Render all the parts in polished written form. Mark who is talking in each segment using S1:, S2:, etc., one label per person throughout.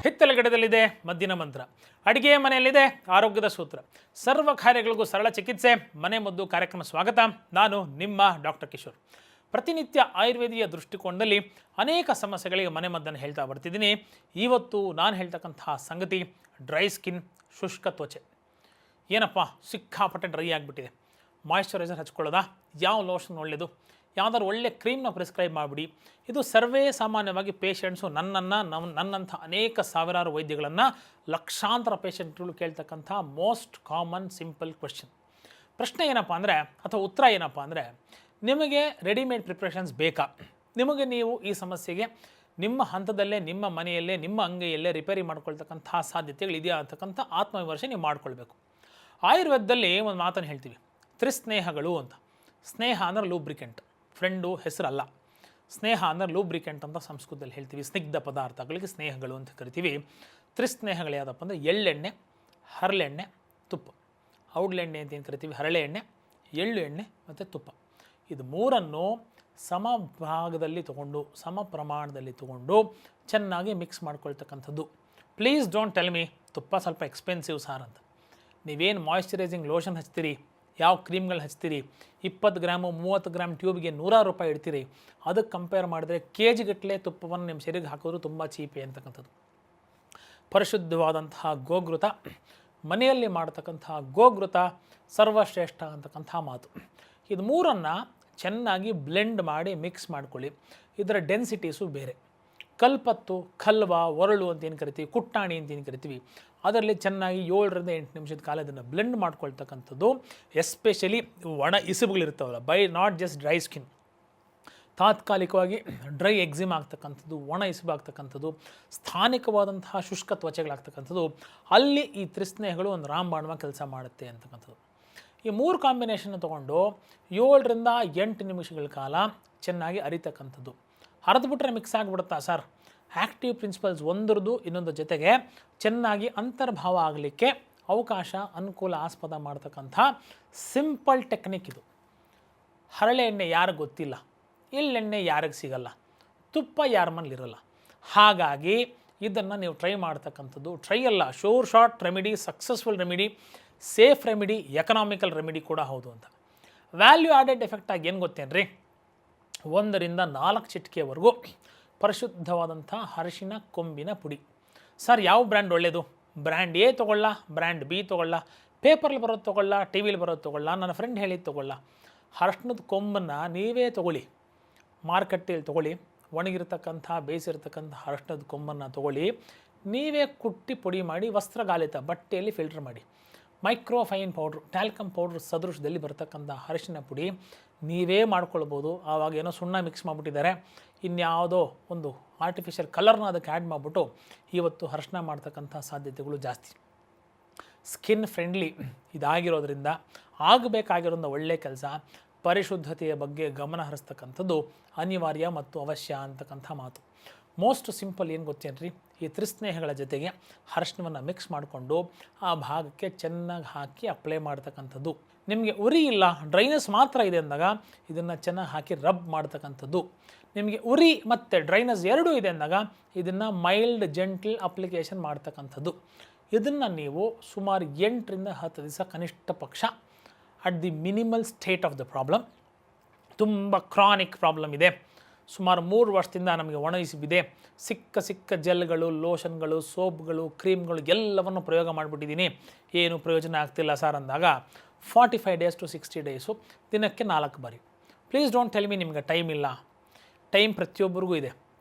S1: ಹಿತ್ತಲಗಡದಲ್ಲಿದೆ ಮದ್ದಿನ ಮಂತ್ರ, ಅಡಿಗೆ ಮನೆಯಲ್ಲಿದೆ ಆರೋಗ್ಯದ ಸೂತ್ರ, ಸರ್ವ ಕಾರ್ಯಗಳಿಗೂ ಸರಳ ಚಿಕಿತ್ಸೆ ಮನೆ ಮದ್ದು ಕಾರ್ಯಕ್ರಮ ಸ್ವಾಗತ. ನಾನು ನಿಮ್ಮ ಡಾಕ್ಟರ್ ಕಿಶೋರ್. ಪ್ರತಿನಿತ್ಯ ಆಯುರ್ವೇದಿಯ ದೃಷ್ಟಿಕೋನದಲ್ಲಿ ಅನೇಕ ಸಮಸ್ಯೆಗಳಿಗೆ ಮನೆ ಮದ್ದನ್ನು ಹೇಳ್ತಾ ಬರ್ತಿದ್ದೀನಿ. ಇವತ್ತು ನಾನು ಹೇಳ್ತಕ್ಕಂತಹ ಸಂಗತಿ ಡ್ರೈ ಸ್ಕಿನ್, ಶುಷ್ಕ ತ್ವಚೆ. ಏನಪ್ಪ ಸಿಕ್ಕಾಪಟ್ಟೆ ಡ್ರೈ ಆಗಿಬಿಟ್ಟಿದೆ, ಮಾಯಿಶ್ಚರೈಸರ್ ಹಚ್ಕೊಳ್ಳೋದಾ? ಯಾವ ಲೋಷನ್ ಒಳ್ಳೆಯದು? ಯಾವುದಾದ್ರು ಒಳ್ಳೆ ಕ್ರೀಮ್ನ ಪ್ರಿಸ್ಕ್ರೈಬ್ ಮಾಡಿಬಿಡಿ. ಇದು ಸರ್ವೇ ಸಾಮಾನ್ಯವಾಗಿ ಪೇಷಂಟ್ಸು ನನ್ನಂಥ ಅನೇಕ ಸಾವಿರಾರು ವೈದ್ಯಗಳನ್ನು, ಲಕ್ಷಾಂತರ ಪೇಷಂಟ್ಗಳು ಕೇಳ್ತಕ್ಕಂಥ ಮೋಸ್ಟ್ ಕಾಮನ್ ಸಿಂಪಲ್ ಕ್ವೆಶ್ಚನ್. ಪ್ರಶ್ನೆ ಏನಪ್ಪ ಅಂದರೆ, ಅಥವಾ ಉತ್ತರ ಏನಪ್ಪ ಅಂದರೆ, ನಿಮಗೆ ರೆಡಿಮೇಡ್ ಪ್ರಿಪ್ರೇಷನ್ಸ್ ಬೇಕಾ? ನಿಮಗೆ ನೀವು ಈ ಸಮಸ್ಯೆಗೆ ನಿಮ್ಮ ಹಂತದಲ್ಲೇ, ನಿಮ್ಮ ಮನೆಯಲ್ಲೇ, ನಿಮ್ಮ ಅಂಗೈಯಲ್ಲೇ ರಿಪೇರಿ ಮಾಡ್ಕೊಳ್ತಕ್ಕಂಥ ಸಾಧ್ಯತೆಗಳಿದೆಯಾ ಅಂತಕ್ಕಂಥ ಆತ್ಮವಿಮರ್ಶೆ ನೀವು ಮಾಡ್ಕೊಳ್ಬೇಕು. ಆಯುರ್ವೇದದಲ್ಲಿ ಒಂದು ಮಾತನ್ನು ಹೇಳ್ತೀವಿ, ತ್ರಿಸ್ನೇಹಗಳು ಅಂತ. ಸ್ನೇಹ ಅಂದರೆ ಲೂಬ್ರಿಕೆಂಟ್, ಫ್ರೆಂಡು ಹೆಸರಲ್ಲ. ಸ್ನೇಹ ಅಂದರೆ ಲೂಬ್ರಿಕೆಂಟ್ ಅಂತ ಸಂಸ್ಕೃತದಲ್ಲಿ ಹೇಳ್ತೀವಿ. ಸ್ನಿಗ್ಧ ಪದಾರ್ಥಗಳಿಗೆ ಸ್ನೇಹಗಳು ಅಂತ ಕರಿತೀವಿ. ತ್ರಿಸ್ನೇಹಗಳು ಯಾವುದಪ್ಪ ಅಂದರೆ ಎಳ್ಳೆಣ್ಣೆ, ಹರಳೆಣ್ಣೆ, ತುಪ್ಪ. ಔಡ್ಲೆಣ್ಣೆ ಅಂತ ಏನು ಕರಿತೀವಿ, ಹರಳೆ ಎಣ್ಣೆ, ಎಳ್ಳು ಎಣ್ಣೆ ಮತ್ತು ತುಪ್ಪ. ಇದು ಮೂರನ್ನು ಸಮ ಭಾಗದಲ್ಲಿ ತೊಗೊಂಡು, ಸಮ ಪ್ರಮಾಣದಲ್ಲಿ ತೊಗೊಂಡು ಚೆನ್ನಾಗಿ ಮಿಕ್ಸ್ ಮಾಡ್ಕೊಳ್ತಕ್ಕಂಥದ್ದು. ಪ್ಲೀಸ್ ಡೋಂಟ್ ಟೆಲ್ ಮಿ ತುಪ್ಪ ಸ್ವಲ್ಪ ಎಕ್ಸ್ಪೆನ್ಸಿವ್ ಸಾರ್ ಅಂತ. ನೀವೇನು ಮಾಯಿಶ್ಚರೈಸಿಂಗ್ ಲೋಷನ್ ಹಚ್ತೀರಿ, ಯಾವ ಕ್ರೀಮ್ಗಳು ಹಚ್ತೀರಿ, 20 ಗ್ರಾಮು 30 ಗ್ರಾಮ್ ಟ್ಯೂಬ್ಗೆ ₹100 ಇಡ್ತೀರಿ. ಅದಕ್ಕೆ ಕಂಪೇರ್ ಮಾಡಿದ್ರೆ ಕೆಜಿಗಟ್ಟಲೆ ತುಪ್ಪವನ್ನು ನಿಮ್ಮ ಶರೀರಕ್ಕೆ ಹಾಕಿದ್ರು ತುಂಬ ಚೀಪೆ ಅಂತಕ್ಕಂಥದ್ದು. ಪರಿಶುದ್ಧವಾದಂತಹ ಗೋಘೃತ, ಮನೆಯಲ್ಲಿ ಮಾಡ್ತಕ್ಕಂತಹ ಗೋಘೃತ ಸರ್ವಶ್ರೇಷ್ಠ ಅಂತಕ್ಕಂಥ ಮಾತು. ಇದು ಮೂರನ್ನು ಚೆನ್ನಾಗಿ ಬ್ಲೆಂಡ್ ಮಾಡಿ ಮಿಕ್ಸ್ ಮಾಡ್ಕೊಳ್ಳಿ. ಇದರ ಡೆನ್ಸಿಟೀಸು ಬೇರೆ. ಕಲ್ಪತ್ತು, ಕಲ್ವ, ಒರಳು ಅಂತ ಏನು ಕರಿತೀವಿ, ಕುಟ್ಟಾಣಿ ಅಂತ ಏನು ಕರಿತೀವಿ, ಅದರಲ್ಲಿ ಚೆನ್ನಾಗಿ 7 ರಿಂದ 8 ನಿಮಿಷದ ಕಾಲ ಇದನ್ನು ಬ್ಲೆಂಡ್ ಮಾಡ್ಕೊಳ್ತಕ್ಕಂಥದ್ದು. ಎಸ್ಪೆಷಲಿ ಒಣ ಇಸುಬುಗಳಿರ್ತಾವಲ್ಲ, by not just dry skin, ತಾತ್ಕಾಲಿಕವಾಗಿ ಡ್ರೈ ಎಕ್ಸಿಮ್ ಆಗ್ತಕ್ಕಂಥದ್ದು, ಒಣ ಇಸುಬು ಆಗ್ತಕ್ಕಂಥದ್ದು, ಸ್ಥಾನಿಕವಾದಂತಹ ಶುಷ್ಕ ತ್ವಚೆಗಳಾಗ್ತಕ್ಕಂಥದ್ದು, ಅಲ್ಲಿ ಈ ತ್ರಿಸ್ನೇಹಗಳು ಒಂದು ರಾಮಬಾಣ ಕೆಲಸ ಮಾಡುತ್ತೆ ಅಂತಕ್ಕಂಥದ್ದು. ಈ 3 ಕಾಂಬಿನೇಷನ್ ತೊಗೊಂಡು 7 ರಿಂದ 8 ನಿಮಿಷಗಳ ಕಾಲ ಚೆನ್ನಾಗಿ ಅರಿತಕ್ಕಂಥದ್ದು. ಹರಿದ್ಬಿಟ್ರೆ ಮಿಕ್ಸ್ ಆಗಿಬಿಡುತ್ತಾ ಸರ್? ಆ್ಯಕ್ಟಿವ್ ಪ್ರಿನ್ಸಿಪಲ್ಸ್ ಒಂದರದು ಇನ್ನೊಂದು ಜೊತೆಗೆ ಚೆನ್ನಾಗಿ ಅಂತರ್ಭಾವ ಆಗಲಿಕ್ಕೆ ಅವಕಾಶ, ಅನುಕೂಲ, ಆಸ್ಪದ ಮಾಡ್ತಕ್ಕಂಥ ಸಿಂಪಲ್ ಟೆಕ್ನಿಕ್ ಇದು. ಹರಳೆ ಎಣ್ಣೆ ಯಾರಿಗೆ ಗೊತ್ತಿಲ್ಲ, ಎಳ್ಳೆಣ್ಣೆ ಯಾರಿಗೆ ಸಿಗಲ್ಲ, ತುಪ್ಪ ಯಾರ ಮನೇಲಿರಲ್ಲ. ಹಾಗಾಗಿ ಇದನ್ನು ನೀವು ಟ್ರೈ ಮಾಡ್ತಕ್ಕಂಥದ್ದು, ಟ್ರೈ ಅಲ್ಲ, sure short remedy, successful remedy, safe remedy, economical remedy ಕೂಡ ಹೌದು ಅಂತ. ವ್ಯಾಲ್ಯೂ ಆಡೆಡ್ ಎಫೆಕ್ಟ್ ಆಗಿ ಏನು ಗೊತ್ತೇನ್ರಿ, 1 ರಿಂದ 4 ಚಿಟಿಕೆವರೆಗೂ ಪರಿಶುದ್ಧವಾದಂಥ ಅರಿಶಿನ ಕೊಂಬಿನ ಪುಡಿ. ಸರ್ ಯಾವ ಬ್ರ್ಯಾಂಡ್ ಒಳ್ಳೆಯದು? ಬ್ರ್ಯಾಂಡ್ ಎ ತೊಗೊಳ್ಳ, ಬ್ರ್ಯಾಂಡ್ ಬಿ ತೊಗೊಳ್ಳ, ಪೇಪರಲ್ಲಿ ಬರೋದು ತೊಗೊಳ್ಳ, ಟಿ ವಿಲಿ ಬರೋದು ತೊಗೊಳ್ಳ, ನನ್ನ ಫ್ರೆಂಡ್ ಹೇಳಿದ್ದು ತೊಗೊಳ್ಳ. ಅರಿಶಿನದ ಕೊಂಬನ್ನು ನೀವೇ ತೊಗೊಳ್ಳಿ, ಮಾರ್ಕೆಟಲ್ಲಿ ತೊಗೊಳ್ಳಿ. ಒಣಗಿರ್ತಕ್ಕಂಥ, ಬೇಯಿಸಿರ್ತಕ್ಕಂಥ ಅರಿಶಿನದ ಕೊಂಬನ್ನು ತೊಗೊಳ್ಳಿ, ನೀವೇ ಕುಟ್ಟಿ ಪುಡಿ ಮಾಡಿ ವಸ್ತ್ರಗಾಲಿತ ಬಟ್ಟೆಯಲ್ಲಿ ಫಿಲ್ಟರ್ ಮಾಡಿ. ಮೈಕ್ರೋಫೈನ್ ಪೌಡ್ರು, ಟ್ಯಾಲ್ಕಮ್ ಪೌಡ್ರ್ ಸದೃಶದಲ್ಲಿ ಬರ್ತಕ್ಕಂಥ ಅರಿಶಿನ ಪುಡಿ ನೀವೇ ಮಾಡ್ಕೊಳ್ಬೋದು. ಆವಾಗ ಏನೋ ಸುಣ್ಣ ಮಿಕ್ಸ್ ಮಾಡಿಬಿಟ್ಟಿದ್ದಾರೆ, ಇನ್ಯಾವುದೋ ಒಂದು ಆರ್ಟಿಫಿಷಿಯಲ್ ಕಲರ್ನ ಅದಕ್ಕೆ ಆ್ಯಡ್ ಮಾಡಿಬಿಟ್ಟು ಇವತ್ತು ಅರಿಶಿನ ಮಾಡ್ತಕ್ಕಂಥ ಸಾಧ್ಯತೆಗಳು ಜಾಸ್ತಿ. ಸ್ಕಿನ್ ಫ್ರೆಂಡ್ಲಿ ಇದಾಗಿರೋದ್ರಿಂದ ಆಗಬೇಕಾಗಿರೋಂಥ ಒಳ್ಳೆಯ ಕೆಲಸ. ಪರಿಶುದ್ಧತೆಯ ಬಗ್ಗೆ ಗಮನ ಹರಿಸ್ತಕ್ಕಂಥದ್ದು ಅನಿವಾರ್ಯ ಮತ್ತು ಅವಶ್ಯ ಅಂತಕ್ಕಂಥ ಮಾತು. ಮೋಸ್ಟ್ ಸಿಂಪಲ್ ಏನು ಗೊತ್ತೇನ್ರಿ, ಈ ತ್ರಿಸ್ನೇಹಗಳ ಜೊತೆಗೆ ಅರಿಶಿನವನ್ನು ಮಿಕ್ಸ್ ಮಾಡಿಕೊಂಡು ಆ ಭಾಗಕ್ಕೆ ಚೆನ್ನಾಗಿ ಹಾಕಿ ಅಪ್ಲೈ ಮಾಡ್ತಕ್ಕಂಥದ್ದು. ನಿಮಗೆ ಉರಿ ಇಲ್ಲ, ಡ್ರೈನೆಸ್ ಮಾತ್ರ ಇದೆ ಅಂದಾಗ ಇದನ್ನು ಚೆನ್ನಾಗಿ ಹಾಕಿ ರಬ್ ಮಾಡ್ತಕ್ಕಂಥದ್ದು. ನಿಮಗೆ ಉರಿ ಮತ್ತು ಡ್ರೈನೆಸ್ ಎರಡೂ ಇದೆ ಅಂದಾಗ ಇದನ್ನು ಮೈಲ್ಡ್ ಜೆಂಟಲ್ ಅಪ್ಲಿಕೇಶನ್ ಮಾಡ್ತಕ್ಕಂಥದ್ದು. ಇದನ್ನು ನೀವು ಸುಮಾರು 8 ರಿಂದ 10 ದಿವಸ ಕನಿಷ್ಠ ಪಕ್ಷ at the minimal state of the problem. ತುಂಬ ಕ್ರಾನಿಕ್ ಪ್ರಾಬ್ಲಮ್ ಇದೆ, ಸುಮಾರು 3 ವರ್ಷದಿಂದ ನಮಗೆ ಒಣಗಿಸಿಬಿದೆ, ಸಿಕ್ಕ ಜೆಲ್ಗಳು, ಲೋಷನ್ಗಳು, ಸೋಪ್ಗಳು, ಕ್ರೀಮ್ಗಳು ಎಲ್ಲವನ್ನು ಪ್ರಯೋಗ ಮಾಡಿಬಿಟ್ಟಿದ್ದೀನಿ, ಏನು ಪ್ರಯೋಜನ ಆಗ್ತಿಲ್ಲ ಸರ್ ಅಂದಾಗ 45 ಡೇಸ್ ಟು 60 ಡೇಸು, ದಿನಕ್ಕೆ 4 ಬಾರಿ. ಪ್ಲೀಸ್ ಡೋಂಟ್ ಟೆಲ್ ಮಿ ನಿಮಗೆ ಟೈಮ್ ಇಲ್ಲ. ಟೈಮ್ ಪ್ರತಿಯೊಬ್ಬರಿಗೂ ಇದೆ.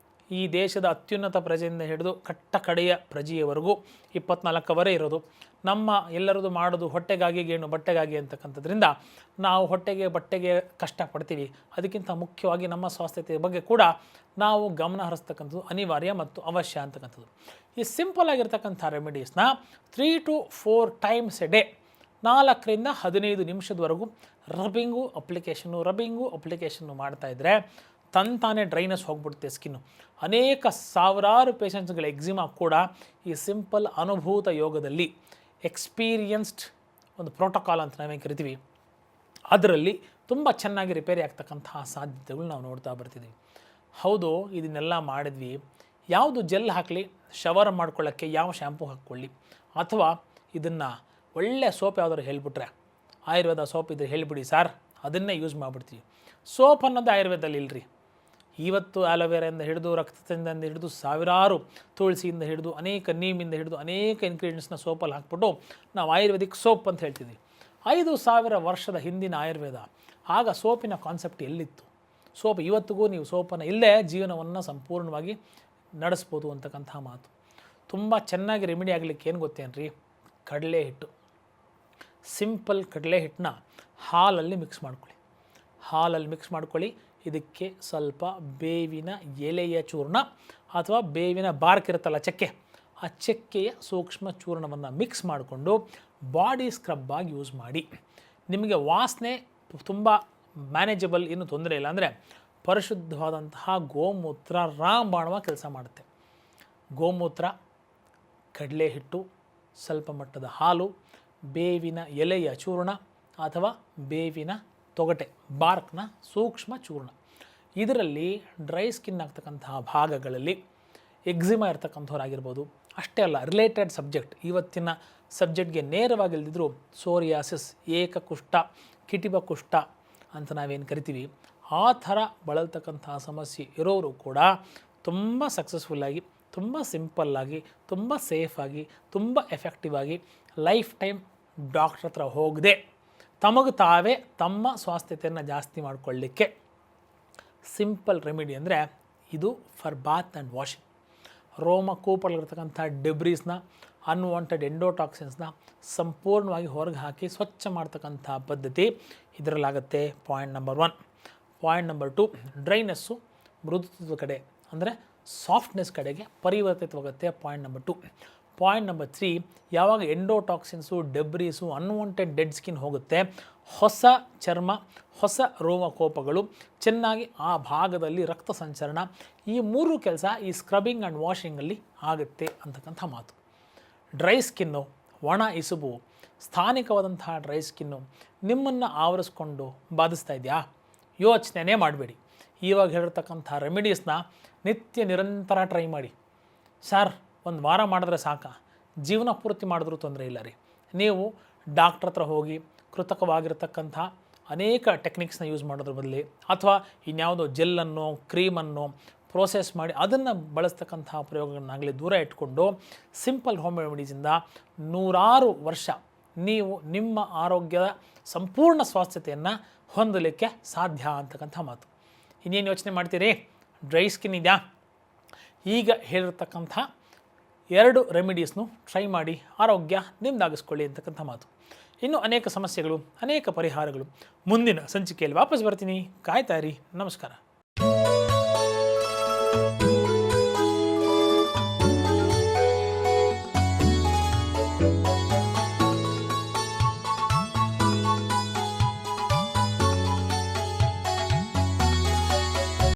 S1: ಈ ದೇಶದ ಅತ್ಯುನ್ನತ ಪ್ರಜೆಯಿಂದ ಹಿಡಿದು ಕಟ್ಟ ಕಡೆಯ ಪ್ರಜೆಯವರೆಗೂ 24 ಅವರೇ ಇರೋದು. ನಮ್ಮ ಎಲ್ಲರದು ಮಾಡೋದು ಹೊಟ್ಟೆಗಾಗಿ, ಗೇಣು ಬಟ್ಟೆಗಾಗಿ ಅಂತಕ್ಕಂಥದ್ರಿಂದ ನಾವು ಹೊಟ್ಟೆಗೆ ಬಟ್ಟೆಗೆ ಕಷ್ಟಪಡ್ತೀವಿ. ಅದಕ್ಕಿಂತ ಮುಖ್ಯವಾಗಿ ನಮ್ಮ ಸ್ವಾಸ್ಥ್ಯತೆಯ ಬಗ್ಗೆ ಕೂಡ ನಾವು ಗಮನ ಹರಿಸ್ತಕ್ಕಂಥದ್ದು ಅನಿವಾರ್ಯ ಮತ್ತು ಅವಶ್ಯ ಅಂತಕ್ಕಂಥದ್ದು. ಈ ಸಿಂಪಲ್ ಆಗಿರ್ತಕ್ಕಂಥ ರೆಮಿಡೀಸ್ನ 3 to 4 ಟೈಮ್ಸ್ ಎ ಡೇ 4 ರಿಂದ 15 ನಿಮಿಷದವರೆಗೂ ರಬ್ಬಿಂಗು ಅಪ್ಲಿಕೇಶನ್ನು ಮಾಡ್ತಾಯಿದ್ರೆ ತಂತಾನೇ ಡ್ರೈನೆಸ್ ಹೋಗ್ಬಿಡುತ್ತೆ ಸ್ಕಿನ್ನು. ಅನೇಕ ಸಾವಿರಾರು ಪೇಷಂಟ್ಸ್ಗಳ ಎಕ್ಸಿಮಾ ಕೂಡ ಈ ಸಿಂಪಲ್ ಅನುಭೂತ ಯೋಗದಲ್ಲಿ ಎಕ್ಸ್ಪೀರಿಯನ್ಸ್ಡ್ ಒಂದು ಪ್ರೋಟೋಕಾಲ್ ಅಂತ ನಾವೇ ಕರಿತೀವಿ, ಅದರಲ್ಲಿ ತುಂಬ ಚೆನ್ನಾಗಿ ರಿಪೇರಿ ಆಗ್ತಕ್ಕಂತಹ ಸಾಧ್ಯತೆಗಳು ನಾವು ನೋಡ್ತಾ ಬರ್ತಿದ್ದೀವಿ. ಹೌದು, ಇದನ್ನೆಲ್ಲ ಮಾಡಿದ್ವಿ, ಯಾವುದು ಜೆಲ್ ಹಾಕಲಿ, ಶವರ್ ಮಾಡ್ಕೊಳ್ಳೋಕ್ಕೆ ಯಾವ ಶ್ಯಾಂಪು ಹಾಕ್ಕೊಳ್ಳಿ, ಅಥವಾ ಇದನ್ನು ಒಳ್ಳೆಯ ಸೋಪ್ ಯಾವುದಾದ್ರು ಹೇಳಿಬಿಟ್ರೆ ಆಯುರ್ವೇದ ಸೋಪ್ ಇದ್ರೆ ಹೇಳಿಬಿಡಿ ಸರ್, ಅದನ್ನೇ ಯೂಸ್ ಮಾಡಿಬಿಡ್ತೀವಿ. ಸೋಪ್ ಅನ್ನೋದು ಆಯುರ್ವೇದದಲ್ಲಿ ಇಲ್ಲರಿ. ಇವತ್ತು ಆಲೋವೆರಾಯಿಂದ ಹಿಡಿದು ರಕ್ತದಿಂದ ಹಿಡಿದು ಸಾವಿರಾರು ತುಳಸಿಯಿಂದ ಹಿಡಿದು ಅನೇಕ ನೀಮಿಂದ ಹಿಡಿದು ಅನೇಕ ಇಂಗ್ರೀಡಿಯೆಂಟ್ಸ್ನ ಸೋಪಲ್ಲಿ ಹಾಕ್ಬಿಟ್ಟು ನಾವು ಆಯುರ್ವೇದಿಕ್ ಸೋಪ್ ಅಂತ ಹೇಳ್ತೀವಿ. 5,000 ವರ್ಷದ ಹಿಂದಿನ ಆಯುರ್ವೇದ, ಆಗ ಸೋಪಿನ ಕಾನ್ಸೆಪ್ಟ್ ಎಲ್ಲಿತ್ತು? ಸೋಪ್ ಇವತ್ತಿಗೂ ನೀವು ಸೋಪನ್ನು ಇಲ್ಲೇ ಜೀವನವನ್ನು ಸಂಪೂರ್ಣವಾಗಿ ನಡೆಸ್ಬೋದು ಅಂತಕ್ಕಂಥ ಮಾತು. ತುಂಬ ಚೆನ್ನಾಗಿ ರೆಮಿಡಿ ಆಗಲಿಕ್ಕೆ ಏನು ಗೊತ್ತೇನ್ರಿ? ಕಡಲೆ ಹಿಟ್ಟು. ಸಿಂಪಲ್ ಕಡಲೆ ಹಿಟ್ಟನ್ನ ಹಾಲಲ್ಲಿ ಮಿಕ್ಸ್ ಮಾಡ್ಕೊಳ್ಳಿ. ಇದಕ್ಕೆ ಸ್ವಲ್ಪ ಬೇವಿನ ಎಲೆಯ ಚೂರ್ಣ ಅಥವಾ ಬೇವಿನ ಬಾರ್ಕ್ ಇರುತ್ತಲ್ಲ, ಚಕ್ಕೆ, ಆ ಚಕ್ಕೆಯ ಸೂಕ್ಷ್ಮ ಚೂರ್ಣವನ್ನು ಮಿಕ್ಸ್ ಮಾಡಿಕೊಂಡು ಬಾಡಿ ಸ್ಕ್ರಬ್ ಆಗಿ ಯೂಸ್ ಮಾಡಿ. ನಿಮಗೆ ವಾಸನೆ ತುಂಬ ಮ್ಯಾನೇಜಬಲ್, ಏನೂ ತೊಂದರೆ ಇಲ್ಲ ಅಂದರೆ ಪರಿಶುದ್ಧವಾದಂತಹ ಗೋಮೂತ್ರ ರಾಮಬಾಣವಾಗಿ ಕೆಲಸ ಮಾಡುತ್ತೆ. ಗೋಮೂತ್ರ, ಕಡಲೆ ಹಿಟ್ಟು, ಸ್ವಲ್ಪ ಮಟ್ಟದ ಹಾಲು, ಬೇವಿನ ಎಲೆಯ ಚೂರ್ಣ ಅಥವಾ ಬೇವಿನ ತೊಗಟೆ ಬಾರ್ಕ್ನ ಸೂಕ್ಷ್ಮ ಚೂರ್ಣ. ಇದರಲ್ಲಿ ಡ್ರೈ ಸ್ಕಿನ್ ಆಗ್ತಕ್ಕಂತಹ ಭಾಗಗಳಲ್ಲಿ ಎಕ್ಸಿಮಾ ಇರ್ತಕ್ಕಂಥವ್ರಾಗಿರ್ಬೋದು, ಅಷ್ಟೇ ಅಲ್ಲ ರಿಲೇಟೆಡ್ ಸಬ್ಜೆಕ್ಟ್, ಇವತ್ತಿನ ಸಬ್ಜೆಕ್ಟ್ಗೆ ನೇರವಾಗಿ ಇಲ್ದಿದ್ರು ಸೋರಿಯಾಸಿಸ್, ಏಕಕುಷ್ಠ, ಕಿಟಿಬ ಕುಷ್ಠ ಅಂತ ನಾವೇನು ಕರಿತೀವಿ, ಆ ಥರ ಬಳಲ್ತಕ್ಕಂತಹ ಸಮಸ್ಯೆ ಇರೋರು ಕೂಡ ತುಂಬ ಸಕ್ಸಸ್ಫುಲ್ಲಾಗಿ, ತುಂಬ ಸಿಂಪಲ್ಲಾಗಿ, ತುಂಬ ಸೇಫಾಗಿ, ತುಂಬ ಎಫೆಕ್ಟಿವ್ ಆಗಿ ಲೈಫ್ ಟೈಮ್ ಡಾಕ್ಟ್ರ್ ಹತ್ರ ಹೋಗದೆ ತಮಗೆ ತಾವೇ ತಮ್ಮ ಸ್ವಾಸ್ಥ್ಯತೆಯನ್ನು ಜಾಸ್ತಿ ಮಾಡಿಕೊಳ್ಳಿಕ್ಕೆ ಸಿಂಪಲ್ ರೆಮಿಡಿ ಅಂದರೆ ಇದು ಫಾರ್ ಬಾತ್ ಆ್ಯಂಡ್ ವಾಷಿಂಗ್. ರೋಮಕೂಪಲ್ಲಿರ್ತಕ್ಕಂಥ ಡೆಬ್ರೀಸ್ನ, ಅನ್ವಾಂಟೆಡ್ ಎಂಡೋಟಾಕ್ಸಿನ್ಸ್ನ ಸಂಪೂರ್ಣವಾಗಿ ಹೊರಗೆ ಹಾಕಿ ಸ್ವಚ್ಛ ಮಾಡ್ತಕ್ಕಂಥ ಪದ್ಧತಿ ಇದರಲ್ಲಾಗುತ್ತೆ. Point number 1. Point number 2, dryness ಮೃದುತ್ವದ ಕಡೆ ಅಂದರೆ ಸಾಫ್ಟ್ನೆಸ್ ಕಡೆಗೆ ಪರಿವರ್ತಿತವಾಗುತ್ತೆ. Point number 2. ಪಾಯಿಂಟ್ ನಂಬರ್ 3, ಯಾವಾಗ endotoxins, debris, unwanted dead skin ಹೋಗುತ್ತೆ, ಹೊಸ ಚರ್ಮ, ಹೊಸ ರೋಮಕೋಪಗಳು, ಚೆನ್ನಾಗಿ ಆ ಭಾಗದಲ್ಲಿ ರಕ್ತ ಸಂಚರಣ, ಈ 3 ಕೆಲಸ ಈ ಸ್ಕ್ರಬ್ಬಿಂಗ್ ಆ್ಯಂಡ್ ವಾಷಿಂಗಲ್ಲಿ ಆಗುತ್ತೆ ಅಂತಕ್ಕಂಥ ಮಾತು. ಡ್ರೈ ಸ್ಕಿನ್ನು, ಒಣ ಇಸುಬು, ಸ್ಥಾನಿಕವಾದಂತಹ ಡ್ರೈ ಸ್ಕಿನ್ನು ನಿಮ್ಮನ್ನು ಆವರಿಸ್ಕೊಂಡು ಬಾಧಿಸ್ತಾ ಇದೆಯಾ? ಯೋಚನೆ ಮಾಡಬೇಡಿ. ಇವಾಗ ಹೇಳಿರ್ತಕ್ಕಂಥ ರೆಮಿಡೀಸ್ನ ನಿರಂತರ ಟ್ರೈ ಮಾಡಿ. ಸರ್, ಒಂದು ವಾರ ಮಾಡಿದ್ರೆ ಸಾಕ? ಜೀವನ ಪೂರ್ತಿ ಮಾಡಿದ್ರೂ ತೊಂದರೆ ಇಲ್ಲ ರೀ. ನೀವು ಡಾಕ್ಟ್ರ್ ಹತ್ರ ಹೋಗಿ ಕೃತಕವಾಗಿರ್ತಕ್ಕಂಥ ಅನೇಕ ಟೆಕ್ನಿಕ್ಸ್ನ ಯೂಸ್ ಮಾಡೋದ್ರ ಬದಲಿ ಅಥವಾ ಇನ್ಯಾವುದೋ ಜೆಲ್ಲನ್ನು, ಕ್ರೀಮನ್ನು ಪ್ರೋಸೆಸ್ ಮಾಡಿ ಅದನ್ನು ಬಳಸ್ತಕ್ಕಂಥ ಪ್ರಯೋಗಗಳನ್ನಾಗಲಿ ದೂರ ಇಟ್ಕೊಂಡು ಸಿಂಪಲ್ ಹೋಮ್ ರೆಮಿಡೀಸಿಂದ 100 ವರ್ಷ ನೀವು ನಿಮ್ಮ ಆರೋಗ್ಯದ ಸಂಪೂರ್ಣ ಸ್ವಾಸ್ಥ್ಯತೆಯನ್ನು ಹೊಂದಲಿಕ್ಕೆ ಸಾಧ್ಯ ಅಂತಕ್ಕಂಥ ಮಾತು. ಇನ್ನೇನು ಯೋಚನೆ ಮಾಡ್ತೀರಿ? ಡ್ರೈ ಸ್ಕಿನ್ ಇದೆಯಾ? ಈಗ ಹೇಳಿರ್ತಕ್ಕಂಥ 2 ರೆಮಿಡೀಸ್ನು ಟ್ರೈ ಮಾಡಿ ಆರೋಗ್ಯ ನಿಮ್ಮದಾಗಿಸ್ಕೊಳ್ಳಿ ಅಂತಕ್ಕಂಥ ಮಾತು. ಇನ್ನೂ ಅನೇಕ ಸಮಸ್ಯೆಗಳು, ಅನೇಕ ಪರಿಹಾರಗಳು ಮುಂದಿನ ಸಂಚಿಕೆಯಲ್ಲಿ ವಾಪಸ್ ಬರ್ತೀನಿ. ಕಾಯ್ತಾ ಇರಿ. ನಮಸ್ಕಾರ.